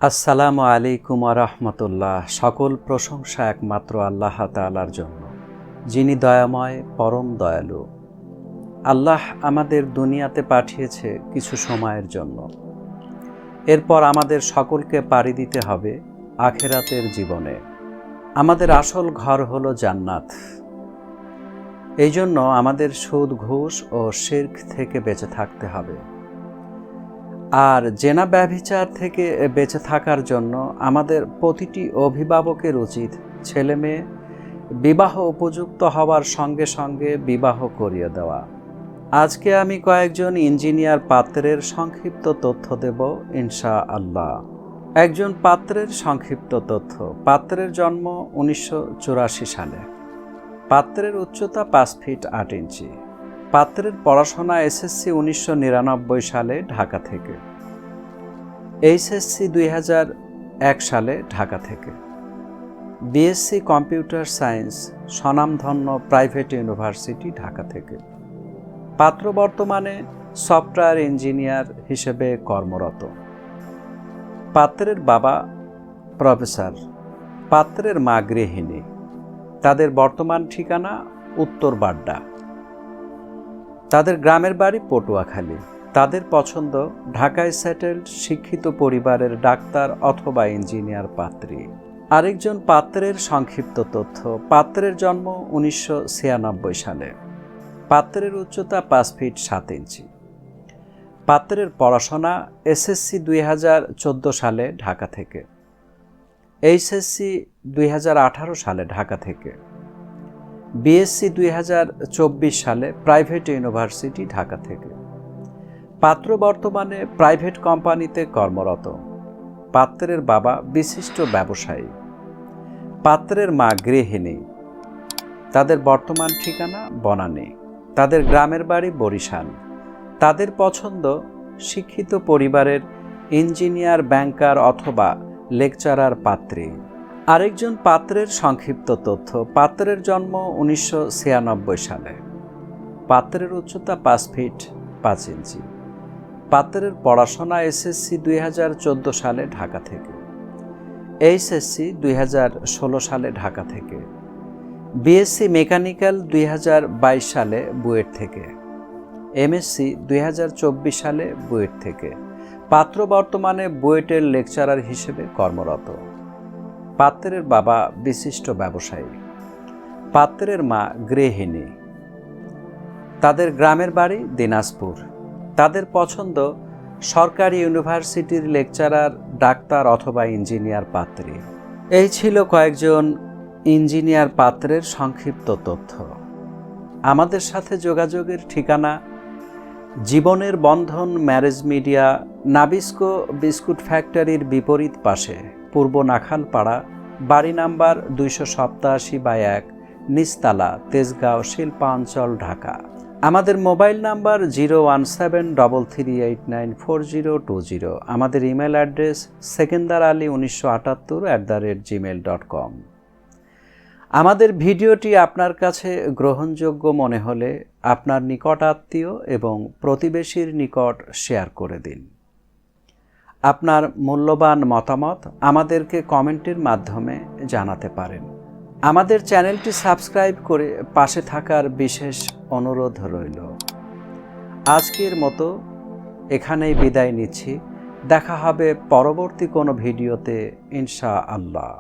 আসসালামু আলাইকুম ওয়া রাহমাতুল্লাহ। সকল প্রশংসা একমাত্র আল্লাহ তাআলার জন্য, যিনি দয়াময়, পরম দয়ালু। আল্লাহ আমাদের দুনিয়াতে পাঠিয়েছে কিছু সময়ের জন্য। এরপর আমাদের সকলকে পাড়ি দিতে হবে আখিরাতের জীবনে। আমাদের আসল ঘর হলো জান্নাত। এই জন্য আমাদের সুদ, ঘুষ ও শিরক থেকে বেঁচে থাকতে হবে। আর জেনা ব্যভিচার থেকে বেঁচে থাকার জন্য আমাদের প্রতিটি অভিভাবকের উচিত ছেলে মেয়ে বিবাহ উপযুক্ত হওয়ার সঙ্গে সঙ্গে বিবাহ করিয়ে দেওয়া। আজকে আমি কয়েকজন ইঞ্জিনিয়ার পাত্রের সংক্ষিপ্ত তথ্য দেব ইনশাআল্লাহ। একজন পাত্রের সংক্ষিপ্ত তথ্য। পাত্রের জন্ম 1984 সালে। পাত্রের উচ্চতা 5 ফিট 8 ইঞ্চি। পাত্রের পড়াশোনা এসএসসি 1999 সালে ঢাকা থেকে, এইচএসসি 2001 সালে ঢাকা থেকে, বিএসসি কম্পিউটার সায়েন্স স্বনামধন্য প্রাইভেট ইউনিভার্সিটি ঢাকা থেকে। পাত্র বর্তমানে সফটওয়্যার ইঞ্জিনিয়ার হিসেবে কর্মরত। পাত্রের বাবা প্রফেসর, পাত্রের মা গৃহিণী। তাদের বর্তমান ঠিকানা উত্তর বাড্ডা। তাদের গ্রামের বাড়ি পটুয়াখালী। তাদের পছন্দ ঢাকায় সেটেলড শিক্ষিত পরিবারের ডাক্তার অথবা ইঞ্জিনিয়ার পাত্রী। আরেকজন পাত্রের সংক্ষিপ্ত তথ্য। পাত্রের জন্ম 1996 সালে। পাত্রের উচ্চতা 5 ফিট 7 ইঞ্চি। পাত্রের পড়াশোনা এসএসসি 2014 সালে ঢাকা থেকে, এইচএসসি 2018 সালে ঢাকা থেকে, বিএসসি 2024 সালে প্রাইভেট ইউনিভার্সিটি ঢাকা থেকে। পাত্র বর্তমানে প্রাইভেট কোম্পানিতে কর্মরত। পাত্রের বাবা বিশিষ্ট ব্যবসায়ী। পাত্রের মা গৃহিণী। তাদের বর্তমান ঠিকানা বনানী। তাদের গ্রামের বাড়ি বরিশাল। তাদের পছন্দ শিক্ষিত পরিবারের ইঞ্জিনিয়ার, ব্যাংকার অথবা লেকচারার পাত্রী। আরেকজন পাত্রের সংক্ষিপ্ত তথ্য। পাত্রের জন্ম 1996 সালে। পাত্রের উচ্চতা 5 ফিট 5 ইঞ্চি। পাত্রের পড়াশোনা এসএসসি 2014 সালে ঢাকা থেকে, এইচএসসি 2016 সালে ঢাকা থেকে, বিএসসি মেকানিক্যাল 2022 সালে বুয়েট থেকে, এমএসসি 2024 সালে বুয়েট থেকে। পাত্র বর্তমানে বুয়েটের লেকচারার হিসেবে কর্মরত। পাত্রের বাবা বিশিষ্ট ব্যবসায়ী। পাত্রের মা গৃহিণী। তাদের গ্রামের বাড়ি দিনাজপুর। তাদের পছন্দ সরকারি ইউনিভার্সিটির লেকচারার, ডাক্তার অথবা ইঞ্জিনিয়ার পাত্রী। এই ছিল কয়েকজন ইঞ্জিনিয়ার পাত্রের সংক্ষিপ্ত তথ্য। আমাদের সাথে যোগাযোগের ঠিকানা জীবনের বন্ধন ম্যারেজ মিডিয়া, নাবিস্কো বিস্কুট ফ্যাক্টরির বিপরীত পাশে, পূর্ব নাখালপাড়া, বাড়ি নাম্বার 287/1, নিচতলা, তেজগাঁও, শিল্পাঞ্চল, ঢাকা। আমাদের মোবাইল নাম্বার 01733894020। আমাদের ইমেল অ্যাড্রেস sekendarali1978@gmail.com। আমাদের ভিডিওটি আপনার কাছে গ্রহণযোগ্য মনে হলে আপনার নিকট আত্মীয় এবং প্রতিবেশীর নিকট শেয়ার করে দিন। আপনার মূল্যবান মতামত আমাদেরকে কমেন্টের মাধ্যমে জানাতে পারেন। আমাদের চ্যানেলটি সাবস্ক্রাইব করে পাশে থাকার বিশেষ অনুরোধ রইল। আজকের মতো এখানেই বিদায় নিচ্ছি। দেখা হবে পরবর্তী কোনো ভিডিওতে ইনশাআল্লাহ।